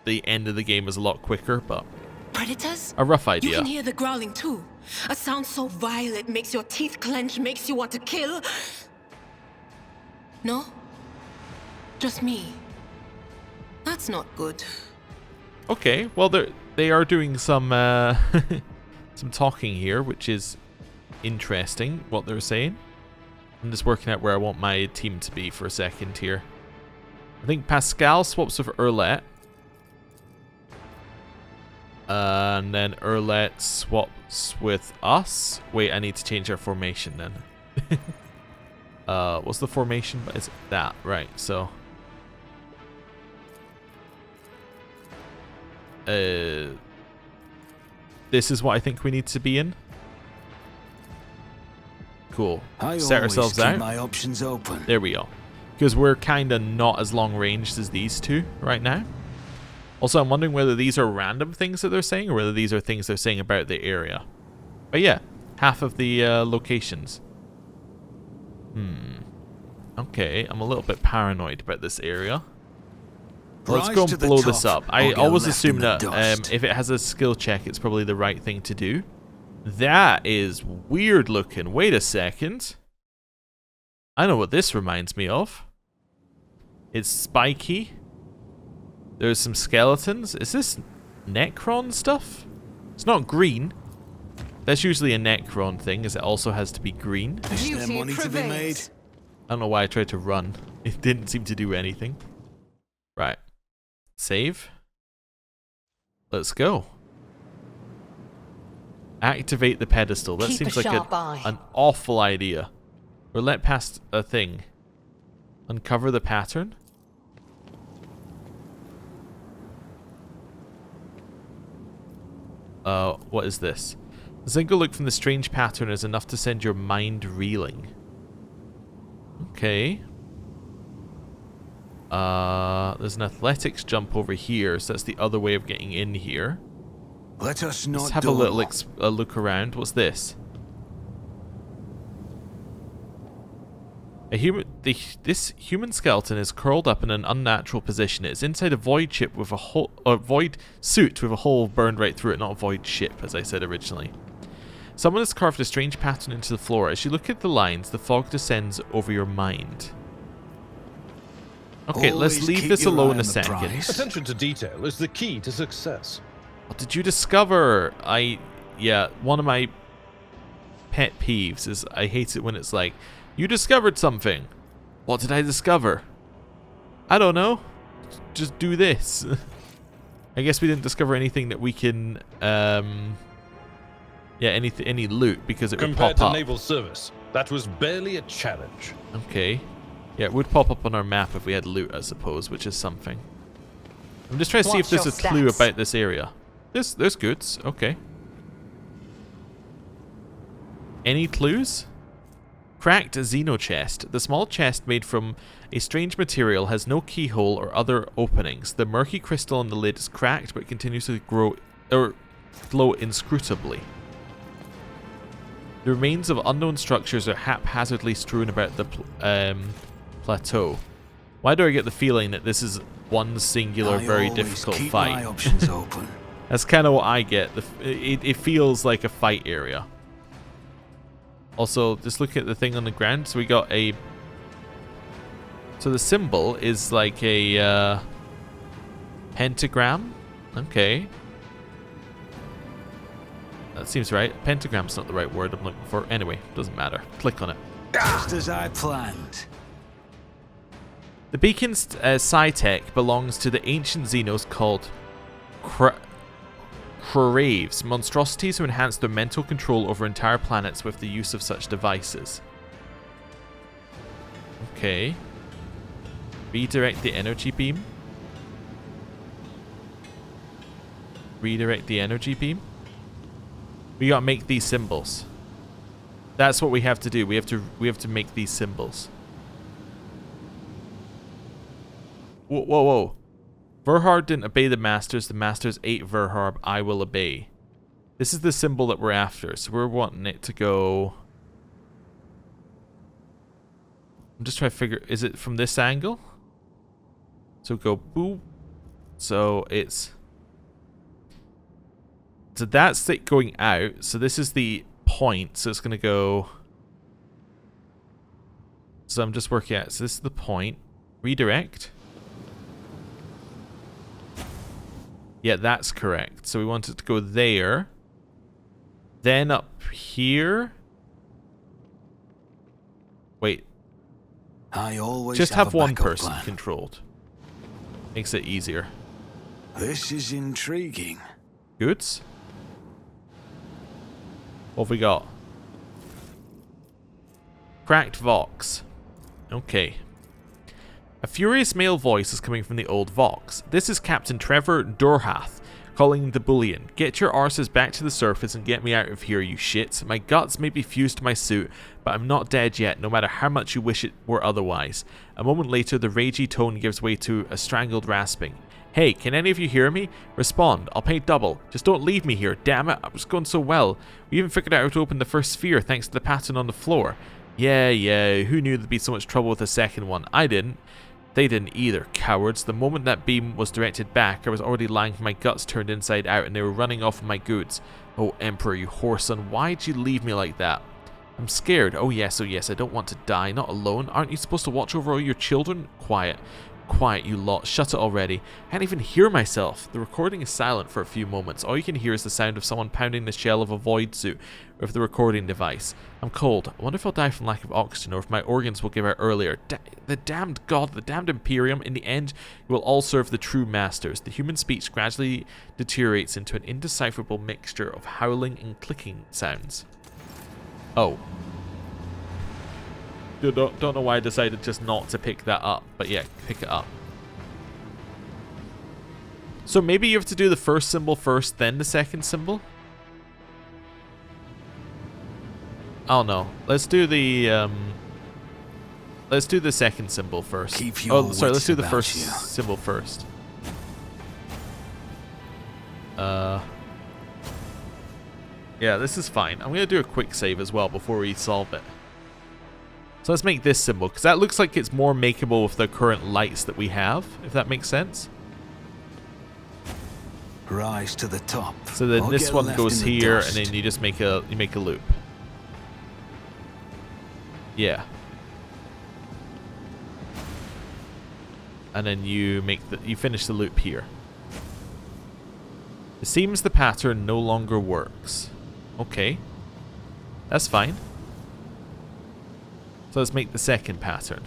the end of the game is a lot quicker, but predators? A rough idea. You can hear the growling too. A sound so vile it makes your teeth clench, makes you want to kill. No? Just me. That's not good. Okay, well they are doing some some talking here, which is interesting. What they're saying. I'm just working out where I want my team to be for a second here. I think Pascal swaps with Erlet. And then Erlet swaps with us. Wait, I need to change our formation then. What's the formation? Is it that? Right, so. This is what I think we need to be in. Cool. Set ourselves out. My options open. There we go. Because we're kind of not as long ranged as these two right now. Also, I'm wondering whether these are random things that they're saying or whether these are things they're saying about the area. But yeah, half of the locations. Okay, I'm a little bit paranoid about this area. Let's go and blow this up. I always assume that if it has a skill check, it's probably the right thing to do. That is weird looking. Wait a second. I know what this reminds me of. It's spiky. There's some skeletons. Is this Necron stuff? It's not green. That's usually a Necron thing, as it also has to be green. Is there money to be made? I don't know why I tried to run. It didn't seem to do anything. Right. Save. Let's go. Activate the pedestal. That seems like an awful idea. Or let past a thing. Uncover the pattern. What is this? A single look from the strange pattern is enough to send your mind reeling. Okay. There's an athletics jump over here, so that's the other way of getting in here. Let us not Let's have a little look around. What's this? This human skeleton is curled up in an unnatural position. It's inside a void ship with a hole, or void suit with a hole burned right through it, not a void ship, as I said originally. Someone has carved a strange pattern into the floor. As you look at the lines, the fog descends over your mind. Okay, let's leave this alone a second. Attention to detail is the key to success. What did you discover? Yeah, one of my pet peeves is I hate it when it's like, you discovered something. What did I discover? I don't know. Just do this. I guess we didn't discover anything that we can, yeah, any loot because it would pop up. Compared to naval service, that was barely a challenge. Okay. Yeah, it would pop up on our map if we had loot, I suppose, which is something. I'm just trying to see if there's a clue about this area. There's goods. Okay. Any clues? Cracked Xeno chest. The small chest made from a strange material has no keyhole or other openings. The murky crystal on the lid is cracked but continues to grow or glow inscrutably. The remains of unknown structures are haphazardly strewn about the plateau. Why do I get the feeling that this is one singular, very difficult fight? My options open. That's kind of what I get. It feels like a fight area. Also, just look at the thing on the ground. So we got a... So the symbol is like a pentagram. Okay. That seems right. Pentagram's not the right word I'm looking for. Anyway, doesn't matter. Click on it. Just as I planned. The beacon's Psi-Tech belongs to the ancient Xenos called Khraves, monstrosities who enhance their mental control over entire planets with the use of such devices. Okay. Redirect the energy beam. Redirect the energy beam. We gotta make these symbols. That's what we have to do. We have to make these symbols. Whoa, whoa, whoa. Verhard didn't obey the masters ate Verhard. I will obey. This is the symbol that we're after, so we're wanting it to go... I'm just trying to figure... Is it from this angle? So go boop. So it's... So that's it going out. So this is the point. So it's going to go... So I'm just working out. So this is the point. Redirect. Yeah, that's correct. So we want it to go there. Then up here. Wait. I always Just have a one backup person plan. controlled. Makes it easier. This is intriguing. Goods. What have we got? Cracked Vox. Okay. A furious male voice is coming from the old Vox. This is Captain Trevor Dorhath, calling the bullion. Get your arses back to the surface and get me out of here, you shits. My guts may be fused to my suit, but I'm not dead yet, no matter how much you wish it were otherwise. A moment later, the ragey tone gives way to a strangled rasping. Hey, can any of you hear me? Respond. I'll pay double. Just don't leave me here, damn it. I was going so well. We even figured out how to open the first sphere thanks to the pattern on the floor. Yeah, who knew there'd be so much trouble with the second one? I didn't. They didn't either, cowards. The moment that beam was directed back, I was already lying with my guts turned inside out and they were running off with my goods. Oh, Emperor, you whoreson, why'd you leave me like that? I'm scared. Oh yes, I don't want to die. Not alone. Aren't you supposed to watch over all your children? Quiet. Quiet, you lot. Shut it already. I can't even hear myself. The recording is silent for a few moments. All you can hear is the sound of someone pounding the shell of a void suit with the recording device. I'm cold. I wonder if I'll die from lack of oxygen or if my organs will give out earlier. The damned god, the damned Imperium. In the end, you will all serve the true masters. The human speech gradually deteriorates into an indecipherable mixture of howling and clicking sounds. Oh. Don't know why I decided just not to pick that up, but yeah, pick it up. So maybe you have to do the first symbol first, then the second symbol? Oh no, let's do the second symbol first. Keep your Oh, sorry, let's do the wits first about you. symbol first. Yeah, this is fine. I'm gonna do a quick save as well before we solve it. So let's make this symbol, because that looks like it's more makeable with the current lights that we have, if that makes sense. Rise to the top. So then or this get one left goes in the here, dust. and then you just make a loop. Yeah. And then you finish the loop here. It seems the pattern no longer works. Okay. That's fine. So let's make the second pattern.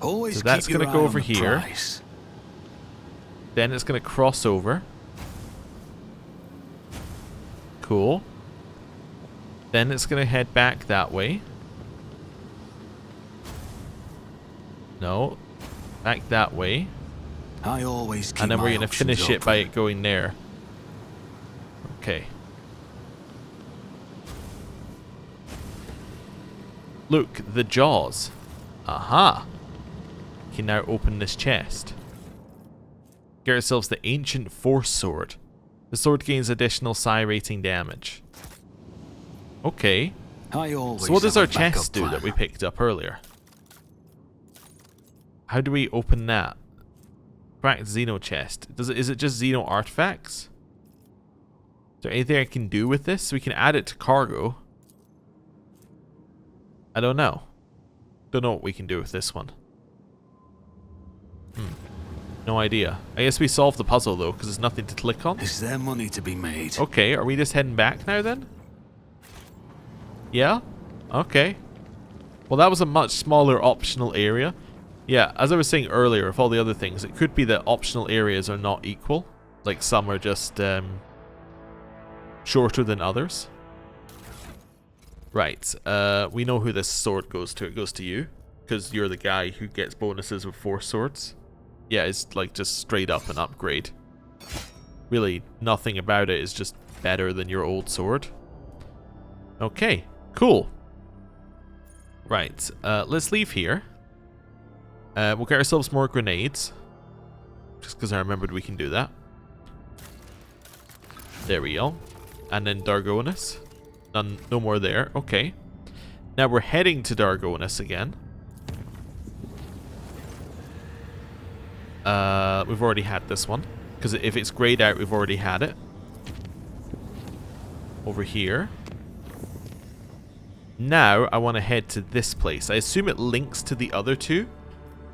Always So that's keep your gonna go eye on over the here. prize. Then it's going to cross over. Cool. Then it's going to head back that way. No. Back that way. I always keep And then we're my going to options finish it open. by it going there. Okay. Look, the jaws. Aha. We can now open this chest. Get ourselves the Ancient Force Sword. The sword gains additional psi rating damage. Okay. I always So what does have our a backup chest do plan. that we picked up earlier? How do we open that? Cracked Xeno chest. Is it just Xeno artifacts? Is there anything I can do with this? We can add it to cargo. I don't know. Don't know what we can do with this one. No idea. I guess we solved the puzzle though, because there's nothing to click on. Is there money to be made? Okay, are we just heading back now then? Yeah? Okay. Well, that was a much smaller optional area. Yeah, as I was saying earlier, with all the other things, it could be that optional areas are not equal. Like some are just shorter than others. Right, we know who this sword goes to. It goes to you, because you're the guy who gets bonuses with force swords. Yeah, it's like just straight up an upgrade. Really, nothing about it is just better than your old sword. Okay, cool. Right, let's leave here. We'll get ourselves more grenades. Just because I remembered we can do that. There we go. And then Dargonus. No more there. Okay. Now we're heading to Dargonus again. We've already had this one. Because if it's grayed out, we've already had it. Over here. Now I want to head to this place. I assume it links to the other two,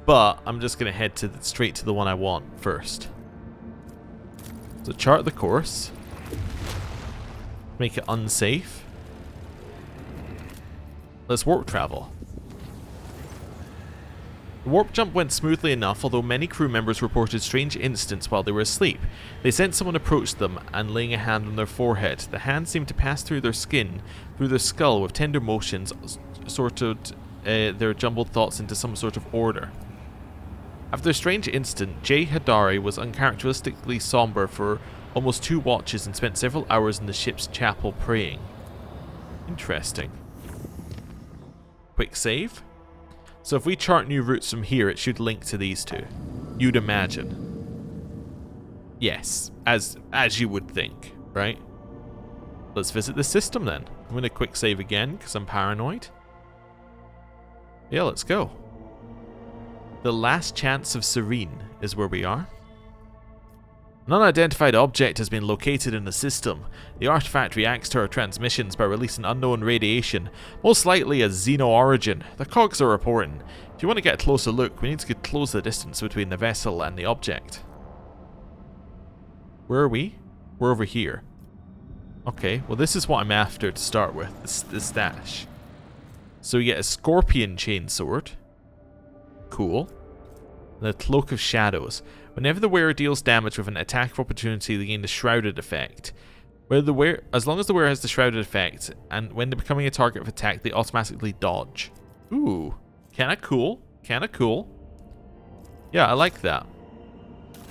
but I'm just going to head to straight to the one I want first. So chart the course. Make it unsafe. Let's warp travel. The warp jump went smoothly enough, although many crew members reported strange incidents while they were asleep. They sensed someone approach them and laying a hand on their forehead. The hand seemed to pass through their skin, through their skull with tender motions, sorted their jumbled thoughts into some sort of order. After a strange incident, Jay Hadari was uncharacteristically somber for almost 2 watches and spent several hours in the ship's chapel praying. Interesting. Quick save. So if we chart new routes from here, it should link to these two. You'd imagine. Yes, as you would think, right? Let's visit the system then. I'm going to quick save again because I'm paranoid. Yeah, let's go. The Last Chance of Serene is where we are. An unidentified object has been located in the system. The artifact reacts to our transmissions by releasing unknown radiation, most likely a xeno origin. The cogs are reporting. If you want to get a closer look, we need to close the distance between the vessel and the object. Where are we? We're over here. Okay, well this is what I'm after to start with, the stash. So we get a scorpion chainsword. Cool. And a cloak of shadows. Whenever the wearer deals damage with an attack of opportunity, they gain the shrouded effect. As long as the wearer has the shrouded effect, and when they're becoming a target of attack, they automatically dodge. Ooh, kinda cool. Kinda cool. Yeah, I like that.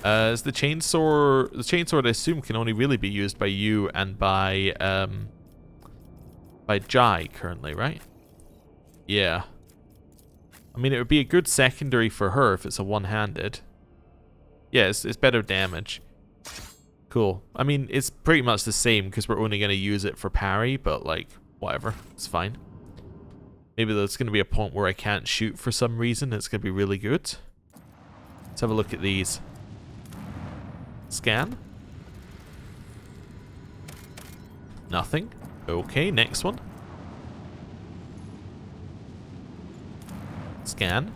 As the chainsword I assume can only really be used by you and by Jai currently, right? Yeah. I mean, it would be a good secondary for her if it's a one-handed. Yes, it's better damage. Cool. I mean, it's pretty much the same because we're only going to use it for parry, but like, whatever. It's fine. Maybe there's going to be a point where I can't shoot for some reason. It's going to be really good. Let's have a look at these. Scan. Nothing. Okay, next one. Scan.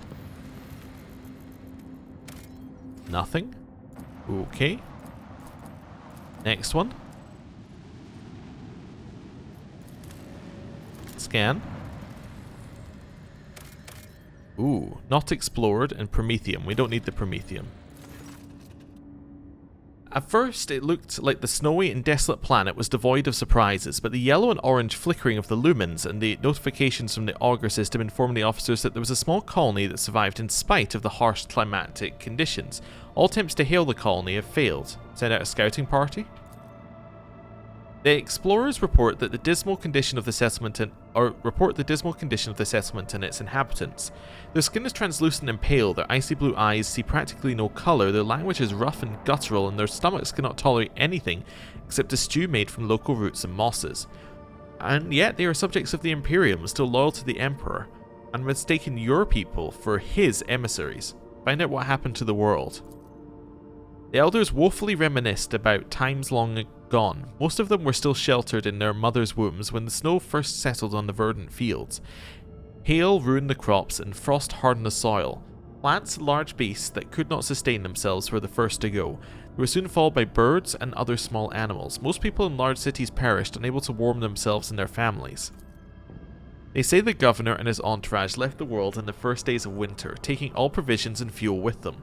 Nothing. Okay. Next one. Scan. Ooh, not explored and Promethium. We don't need the Promethium. At first, it looked like the snowy and desolate planet was devoid of surprises, but the yellow and orange flickering of the lumens and the notifications from the auger system informed the officers that there was a small colony that survived in spite of the harsh climatic conditions. All attempts to hail the colony have failed. Send out a scouting party? The explorers report the dismal condition of the settlement and its inhabitants. Their skin is translucent and pale, their icy blue eyes see practically no colour, their language is rough and guttural, and their stomachs cannot tolerate anything except a stew made from local roots and mosses. And yet they are subjects of the Imperium, still loyal to the Emperor, and mistaken your people for his emissaries. Find out what happened to the world. The elders woefully reminisced about times long gone. Most of them were still sheltered in their mother's wombs when the snow first settled on the verdant fields. Hail ruined the crops and frost hardened the soil. Plants and large beasts that could not sustain themselves were the first to go. They were soon followed by birds and other small animals. Most people in large cities perished, unable to warm themselves and their families. They say the governor and his entourage left the world in the first days of winter, taking all provisions and fuel with them.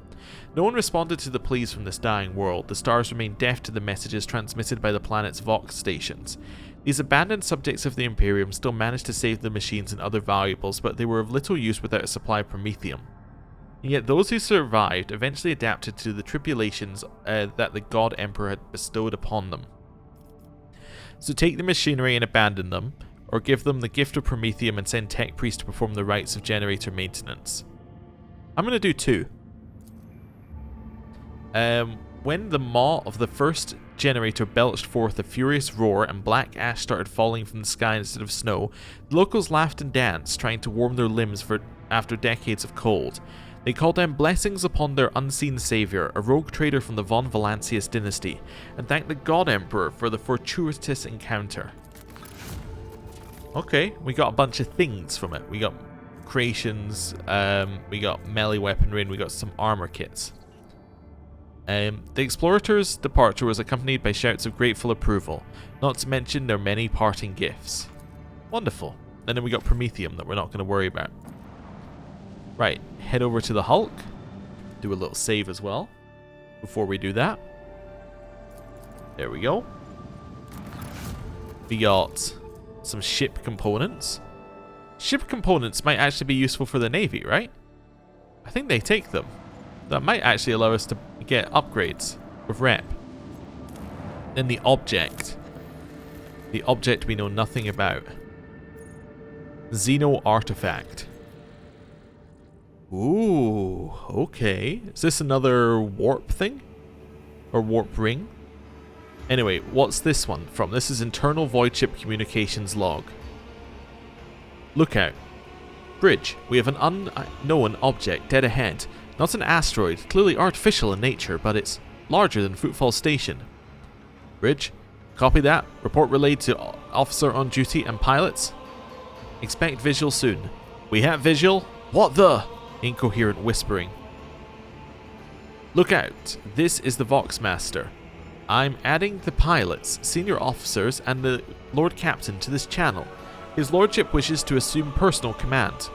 No one responded to the pleas from this dying world. The stars remained deaf to the messages transmitted by the planet's Vox stations. These abandoned subjects of the Imperium still managed to save the machines and other valuables, but they were of little use without a supply of Promethium. And yet those who survived eventually adapted to the tribulations that the God Emperor had bestowed upon them. So take the machinery and abandon them, or give them the gift of Promethium and send tech priests to perform the rites of generator maintenance. I'm going to do 2. When the maw of the first generator belched forth a furious roar and black ash started falling from the sky instead of snow, the locals laughed and danced, trying to warm their limbs after decades of cold. They called down blessings upon their unseen savior, a rogue trader from the Von Valancius dynasty, and thanked the God Emperor for the fortuitous encounter. Okay, we got a bunch of things from it. We got creations, we got melee weaponry, and we got some armor kits. The explorator's departure was accompanied by shouts of grateful approval, not to mention their many parting gifts. Wonderful. And then we got Promethium that we're not going to worry about. Right, head over to the Hulk. Do a little save as well before we do that. There we go. We got some ship components. Ship components might actually be useful for the Navy, right? I think they take them. That might actually allow us to get upgrades with rep. Then the object. The object we know nothing about. Xeno artifact. Ooh, okay. Is this another warp thing? Or warp ring? Anyway, what's this one from? This is internal voidship communications log. Lookout. Bridge. We have an unknown object dead ahead. Not an asteroid, clearly artificial in nature, but it's larger than Footfall Station. Bridge. Copy that. Report relayed to officer on duty and pilots. Expect visual soon. We have visual? What the? Incoherent whispering. Look out. This is the Voxmaster. I'm adding the pilots, senior officers, and the Lord Captain to this channel. His Lordship wishes to assume personal command.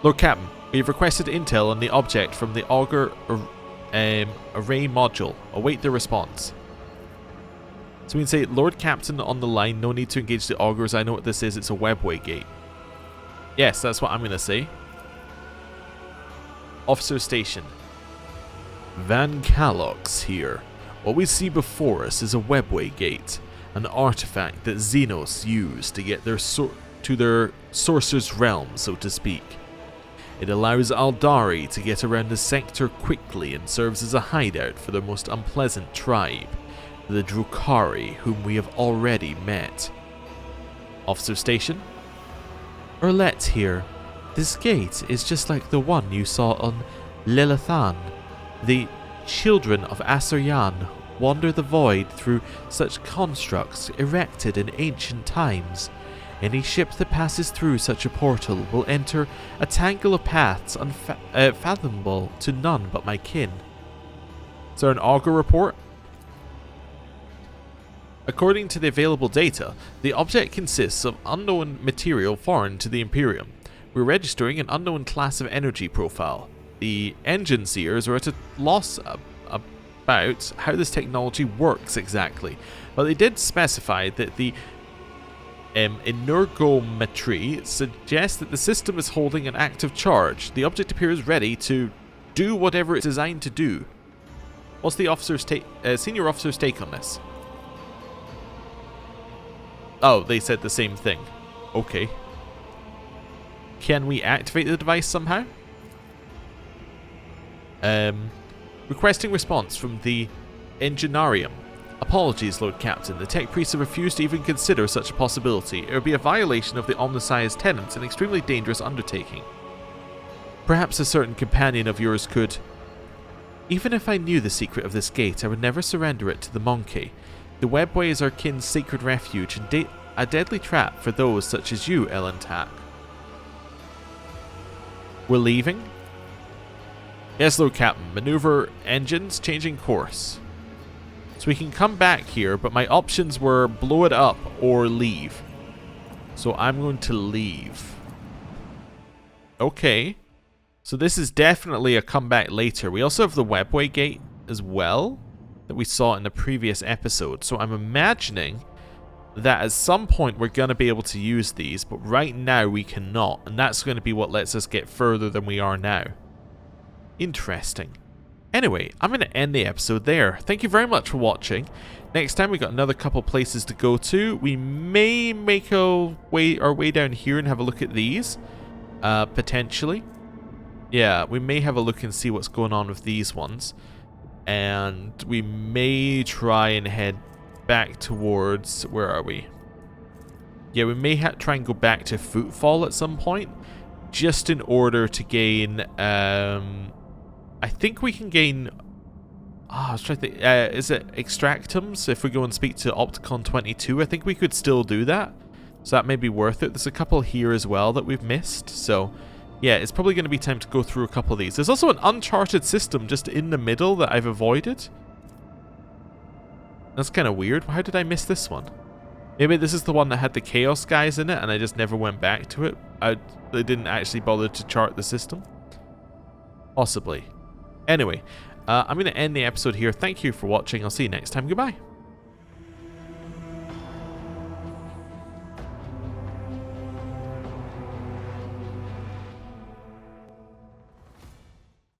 Lord Captain, we have requested intel on the object from the Augur array module. Await the response. So we can say, Lord Captain on the line, no need to engage the Augurs. I know what this is, it's a webway gate. Yes, that's what I'm going to say. Officer Station. Van Calox here. What we see before us is a webway gate, an artifact that Xenos use to get to their sorcerer's realm, so to speak. It allows Aldari to get around the sector quickly and serves as a hideout for their most unpleasant tribe, the Drukhari, whom we have already met. Officer Station. Erlet here. This gate is just like the one you saw on Lilithan. The children of Asaryan wander the void through such constructs erected in ancient times. Any ship that passes through such a portal will enter a tangle of paths unfathomable to none but my kin. Is there an augur report? According to the available data, the object consists of unknown material foreign to the Imperium. We're registering an unknown class of energy profile. The engine seers are at a loss about how this technology works exactly, but they did specify that the energometry suggests that the system is holding an active charge. The object appears ready to do whatever it's designed to do. What's the senior officer's take on this? Oh, they said the same thing. Okay. Can we activate the device somehow? Requesting response from the Enginarium. Apologies, Lord Captain. The tech priests have refused to even consider such a possibility. It would be a violation of the Omnissiah's tenets, an extremely dangerous undertaking. Perhaps a certain companion of yours could... Even if I knew the secret of this gate, I would never surrender it to the Monkey. The webway is our kin's sacred refuge and a deadly trap for those such as you, Elentak. We're leaving? Yes, Lord Captain. Maneuver engines, changing course. So we can come back here, but my options were blow it up or leave. So I'm going to leave. Okay. So this is definitely a comeback later. We also have the webway gate as well that we saw in the previous episode. So I'm imagining that at some point we're going to be able to use these, but right now we cannot. And that's going to be what lets us get further than we are now. Interesting. Anyway, I'm going to end the episode there. Thank you very much for watching. Next time we got another couple places to go to. We may make our way down here and have a look at these. Potentially. Yeah, we may have a look and see what's going on with these ones. And we may try and head back towards... Where are we? Yeah, we may try and go back to Footfall at some point. Just in order to gain... I think we can gain... I was trying to think... is it Extractums? If we go and speak to Opticon 22, I think we could still do that. So that may be worth it. There's a couple here as well that we've missed. So yeah, it's probably going to be time to go through a couple of these. There's also an uncharted system just in the middle that I've avoided. That's kind of weird. How did I miss this one? Maybe this is the one that had the Chaos guys in it and I just never went back to it. They didn't actually bother to chart the system. Possibly. Anyway, I'm going to end the episode here. Thank you for watching. I'll see you next time. Goodbye.